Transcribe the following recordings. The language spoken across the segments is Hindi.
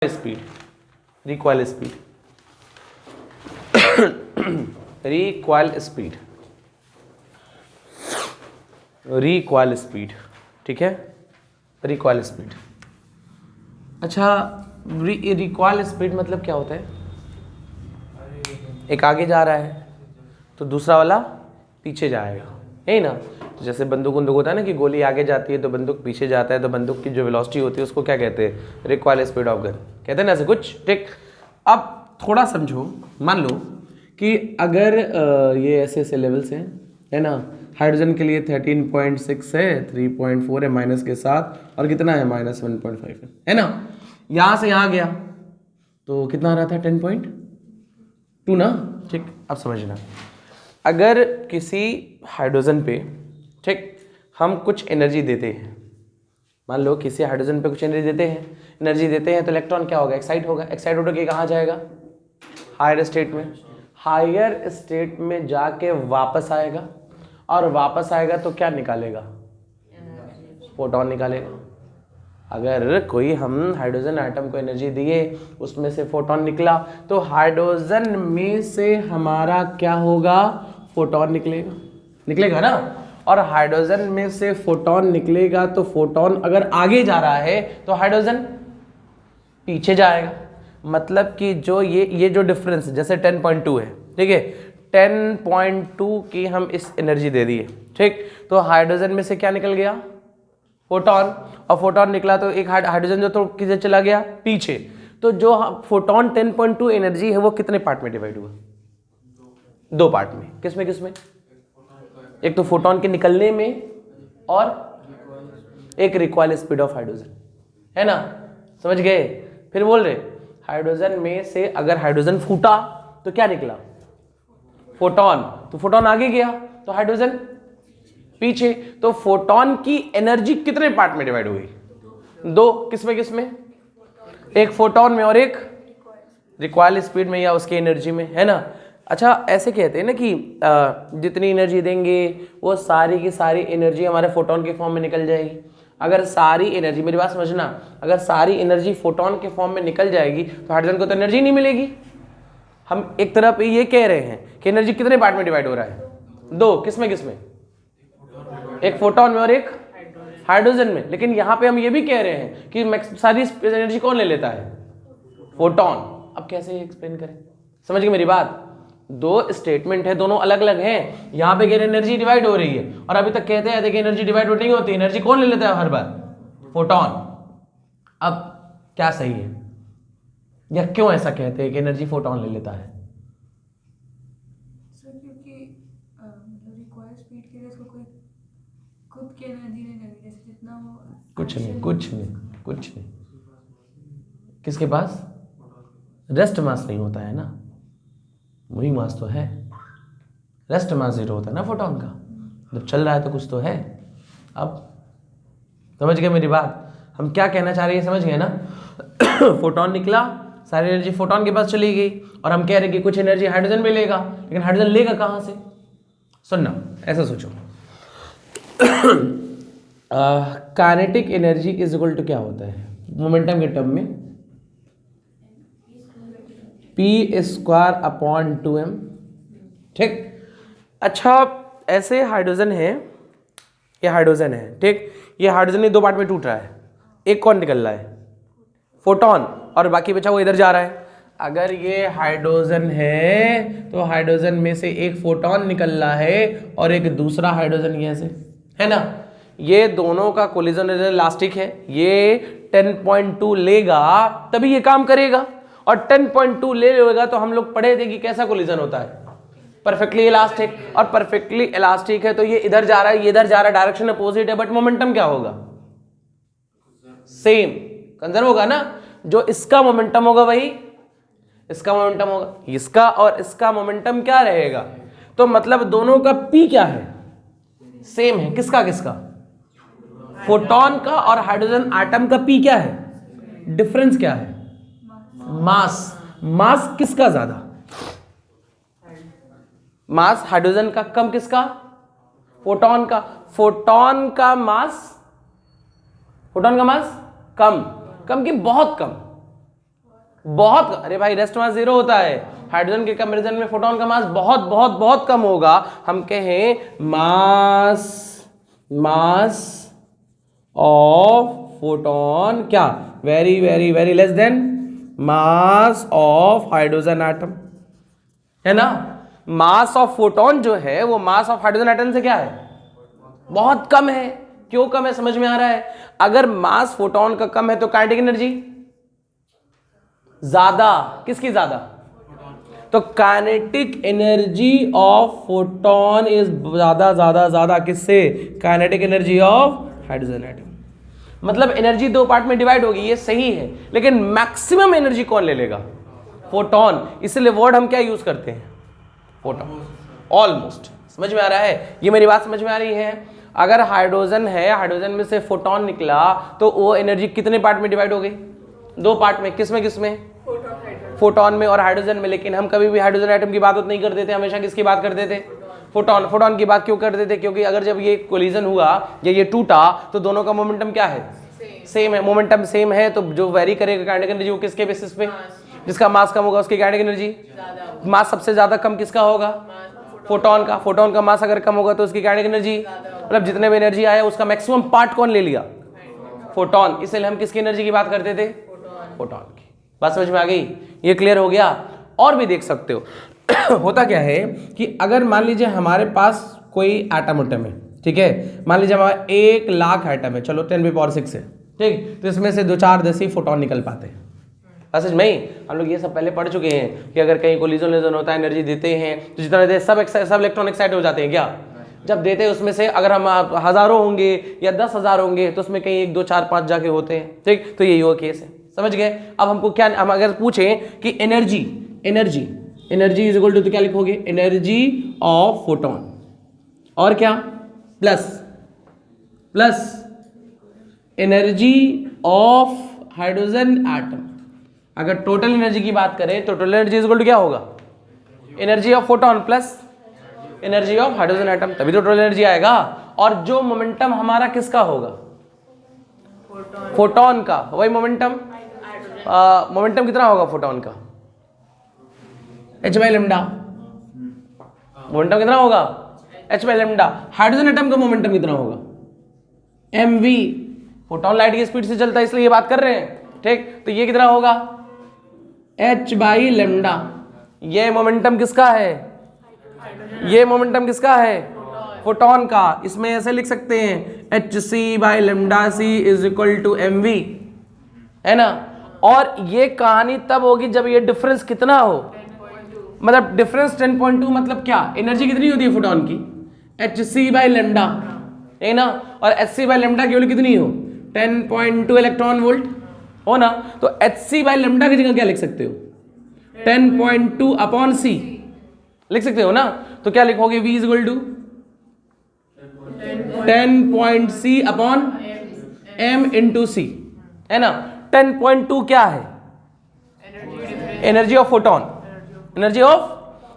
Speed, recoil speed, recoil speed, recoil speed, ठीक है, रिकॉइल स्पीड। अच्छा, रिकॉइल स्पीड मतलब क्या होता है? एक आगे जा रहा है तो दूसरा वाला पीछे जाएगा, यही ना। तो जैसे बंदूक होता है ना कि गोली आगे जाती है तो बंदूक पीछे जाता है, तो बंदूक की जो वेलोसिटी होती है उसको क्या कहते हैं? रिकॉइल स्पीड ऑफ गन कहते हैं ना, ऐसे कुछ। ठीक, अब थोड़ा समझो। मान लो कि अगर ये ऐसे ऐसे लेवल्स हैं, है ना। हाइड्रोजन के लिए 13.6 है, 3.4 है माइनस के साथ, और कितना है? -1.5 है ना। यहाँ से यहाँ गया तो कितना आ रहा था? 10.2 ना। ठीक, अब समझना, अगर किसी हाइड्रोजन पे, ठीक, हम कुछ एनर्जी देते हैं, मान लो किसी हाइड्रोजन पे कुछ एनर्जी देते हैं तो इलेक्ट्रॉन क्या होगा? एक्साइट होगा। एक्साइट होकर के कहाँ जाएगा? हायर स्टेट में। हायर स्टेट में जाके वापस आएगा, और वापस आएगा तो क्या निकालेगा? फोटोन निकालेगा। अगर कोई हम हाइड्रोजन एटम को एनर्जी दिए, उसमें से फोटोन निकला, तो हाइड्रोजन में से हमारा क्या होगा? फोटोन निकलेगा ना। और हाइड्रोजन में से फोटोन निकलेगा तो फोटोन अगर आगे जा रहा है तो हाइड्रोजन पीछे जाएगा। मतलब कि जो ये जो डिफरेंस जैसे 10.2 है, ठीक है, 10.2 की हम इस एनर्जी दे दिए, ठीक, तो हाइड्रोजन में से क्या निकल गया? फोटोन। और फोटोन निकला तो एक हाइड्रोजन जो तो किधर चला गया? पीछे। तो जो फोटोन 10.2 एनर्जी है वो कितने पार्ट में डिवाइड हुआ? दो पार्ट में। किसमें किसमें? एक तो फोटोन के निकलने में, और एक रिकॉइल स्पीड ऑफ हाइड्रोजन, है ना। समझ गए? फिर बोल रहे हाइड्रोजन में से अगर हाइड्रोजन फूटा तो क्या निकला? फोटोन। तो फोटोन आगे गया तो हाइड्रोजन पीछे। तो फोटोन की एनर्जी कितने पार्ट में डिवाइड हुई? दो। किसमें किसमें? एक फोटोन में और एक रिकॉइल स्पीड में या उसकी एनर्जी में, है ना। अच्छा, ऐसे कहते हैं ना कि जितनी एनर्जी देंगे वो सारी की सारी एनर्जी हमारे फोटोन के फॉर्म में निकल जाएगी। अगर सारी एनर्जी, मेरी बात समझना, अगर सारी एनर्जी फोटोन के फॉर्म में निकल जाएगी तो हाइड्रोजन को तो एनर्जी नहीं मिलेगी। हम एक तरफ ये कह रहे हैं कि एनर्जी कितने पार्ट में डिवाइड हो रहा है? दो। किसमें किसमें? एक फोटोन में और एक हाइड्रोजन में। लेकिन यहां पे हम ये भी कह रहे हैं कि सारी एनर्जी कौन ले लेता है? फोटोन। अब कैसे एक्सप्लेन करें? समझ गए मेरी बात? दो स्टेटमेंट है, दोनों अलग अलग हैं। यहां पे कह रहे एनर्जी डिवाइड हो रही है, और अभी तक कहते हैं देखिए एनर्जी डिवाइड नहीं होती। एनर्जी कौन ले लेता है हर बार? फोटोन। अब क्या सही है, या क्यों ऐसा कहते हैं कि एनर्जी फोटोन ले लेता है? सर क्योंकि रिक्वायर स्पीड के लिए उसको कोई खुद की एनर्जी नहीं लगी, जैसे जितना वो कुछ नहीं। किसके पास? रेस्ट मास नहीं होता है ना, वही मास तो है। रेस्ट मास 0 होता है ना फोटोन का, जब चल रहा है तो कुछ तो है। अब समझ गए मेरी बात? हम क्या कहना चाह रहे हैं, समझ गए ना? फोटोन निकला, सारी एनर्जी फोटोन के पास चली गई, और हम कह रहे हैं कि कुछ एनर्जी हाइड्रोजन में लेगा, लेकिन हाइड्रोजन लेगा कहां से? सुनना, ऐसा सोचो, kinetic energy is equal to क्या होता है मोमेंटम के टर्म में? p²/2m, ठीक। अच्छा, ऐसे हाइड्रोजन है, ये हाइड्रोजन है, ठीक, ये हाइड्रोजन दो पार्ट में टूट रहा है। एक कौन निकल रहा है? फोटोन, और बाकी बचा वो इधर जा रहा है। अगर ये हाइड्रोजन है तो हाइड्रोजन में से एक फोटोन निकल रहा है और एक दूसरा हाइड्रोजन ये से, है ना। ये दोनों का कोलिजन इलास्टिक है। ये 10.2 लेगा तभी ये काम करेगा, और 10.2 ले लेगा तो हम लोग पढ़े थे कि कैसा कोलिजन होता है? Perfectly elastic. और परफेक्टली इलास्टिक है तो ये इधर जा रहा है, ये इधर जा रहा है, डायरेक्शन अपोजिट है, बट मोमेंटम क्या होगा? सेम, कंजर्व होगा ना। जो इसका मोमेंटम होगा वही इसका मोमेंटम होगा, इसका और इसका मोमेंटम क्या रहेगा? तो मतलब दोनों का पी क्या है? सेम है। किसका किसका? फोटोन का और हाइड्रोजन एटम का पी क्या है? डिफरेंस क्या है? मास। मास किसका ज्यादा? मास हाइड्रोजन का कम, किसका? फोटोन का। फोटोन का मास कम, कम की बहुत कम, बहुत, अरे भाई रेस्ट मास 0 होता है, हाइड्रोजन के कंपैरिजन में फोटोन का मास बहुत बहुत बहुत कम होगा। हम कहें मास ऑफ फोटोन क्या, very very very less then mass of hydrogen atom, है ना। मास ऑफ फोटोन जो है वो मास ऑफ हाइड्रोजन एटम से क्या है, बहुत कम है। क्यों कम है समझ में आ रहा है। अगर मास फोटोन का कम है तो काइनेटिक एनर्जी ज्यादा, किसकी ज्यादा, तो kinetic energy of photon is ज्यादा ज्यादा ज्यादा किससे, kinetic energy of hydrogen atom. मतलब एनर्जी दो पार्ट में डिवाइड होगी, ये सही है, लेकिन मैक्सिमम एनर्जी कौन ले लेगा, फोटोन। इसलिए वर्ड हम क्या यूज करते हैं, फोटोन। ऑलमोस्ट समझ में आ रहा है, ये मेरी बात समझ में आ रही है। अगर हाइड्रोजन है, हाइड्रोजन में से फोटोन निकला तो वो एनर्जी कितने पार्ट में डिवाइड हो गई, दो पार्ट में। किसमें किसमें, फोटोन में और हाइड्रोजन में। लेकिन हम कभी भी हाइड्रोजन एटम की बात नहीं करते थे, हमेशा किसकी बात करते थे, फोटोन। फोटोन की बात क्यों करते थे, क्योंकि अगर जब ये कोलिजन हुआ या ये टूटा तो दोनों का मोमेंटम क्या है, सेम है। मोमेंटम सेम है तो जो वेरी करेगा काइनेटिक एनर्जी वो किसके बेसिस पे, जिसका मास कम होगा उसकी काइनेटिक एनर्जी। मास सबसे ज्यादा कम किसका होगा, फोटोन का। फोटोन का मास अगर कम होगा तो उसकी काइनेटिक एनर्जी, मतलब जितने भी एनर्जी आया उसका मैक्सिमम पार्ट कौन ले लिया, फोटोन। इसलिए हम किसकी एनर्जी की बात करते थे, फोटोन की। बात समझ में आ गई, ये क्लियर हो गया। और भी देख सकते हो होता क्या है कि अगर मान लीजिए हमारे पास कोई एटम है, ठीक है, मान लीजिए हमारा 1,00,000 एटम है, चलो 10⁻⁶ है, ठीक, तो इसमें से 2-4 फोटोन निकल पाते हैं। असज में ही हम लोग ये सब पहले पढ़ चुके हैं कि अगर कहीं कोलिजन लेजन होता है, एनर्जी देते हैं तो जितना देते सब इलेक्ट्रॉन एक्साइट हो जाते हैं क्या, जब देते हैं उसमें से अगर हम हजारों होंगे या 10,000 होंगे तो उसमें कहीं 1, 2, 4, 5 जाके होते हैं, ठीक। तो यही वो केस है, समझ गए। अब हमको क्या, हम अगर पूछें कि एनर्जी इज इक्वल टू, तो क्या लिखोगे, एनर्जी ऑफ फोटोन और क्या plus energy of hydrogen atom. अगर टोटल एनर्जी की बात करें तो total energy is equal to क्या होगा, energy of photon plus energy of hydrogen atom, तभी तो टोटल एनर्जी आएगा। और जो मोमेंटम हमारा किसका होगा, फोटोन का, वही मोमेंटम कितना होगा फोटोन का, h/λ। मोमेंटम कितना होगा, h/λ। हाइड्रोजन एटम का मोमेंटम कितना होगा, mv। फोटोन लाइट की स्पीड से चलता है इसलिए ये बात कर रहे हैं, ठीक। तो ये कितना होगा, h/λ। ये मोमेंटम किसका है, ये मोमेंटम किसका है, फोटोन का। इसमें ऐसे लिख सकते हैं hc/λc is equal to mv, है ना। और ये कहानी तब होगी जब ये डिफरेंस कितना हो, मतलब डिफरेंस 10.2, मतलब क्या, एनर्जी कितनी होती है फोटोन की, hc/λ, है ना। और hc/λ की वैल्यू कितनी हो, 10.2 इलेक्ट्रॉन वोल्ट हो ना। तो hc/λ की जगह क्या लिख सकते हो, 10.2/c लिख सकते हो ना। तो क्या लिखोगे, v is equal to 10.c/m into c, है ना। 10.2 क्या है, energy of photon, energy of,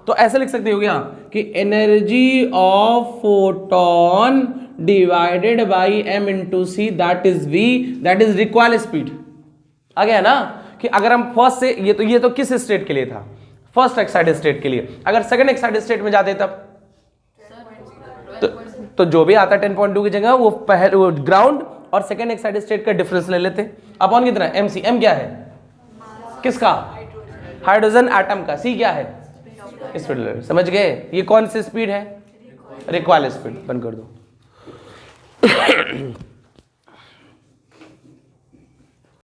तो ऐसे लिख सकते हो क्या कि energy of photon divided by m into C, that is v, that is required speed. आ गया ना कि अगर हम फर्स्ट से, ये तो किस स्टेट के लिए था, फर्स्ट एक्साइटेड स्टेट के लिए। अगर सेकंड एक्साइटेड स्टेट में जाते तब तो जो भी आता 10.2 की जगह वो पहले वो ग्राउंड और सेकंड एक्साइटेड स्टेट का डिफरेंस ले लेते। अपॉन कितना, mc, m क्या है, किसका, हाइड्रोजन एटम का, c क्या है, स्पीड लेवल। समझ गए, ये कौन सी स्पीड है, रिक्वायर्ड स्पीड। बंद कर दो।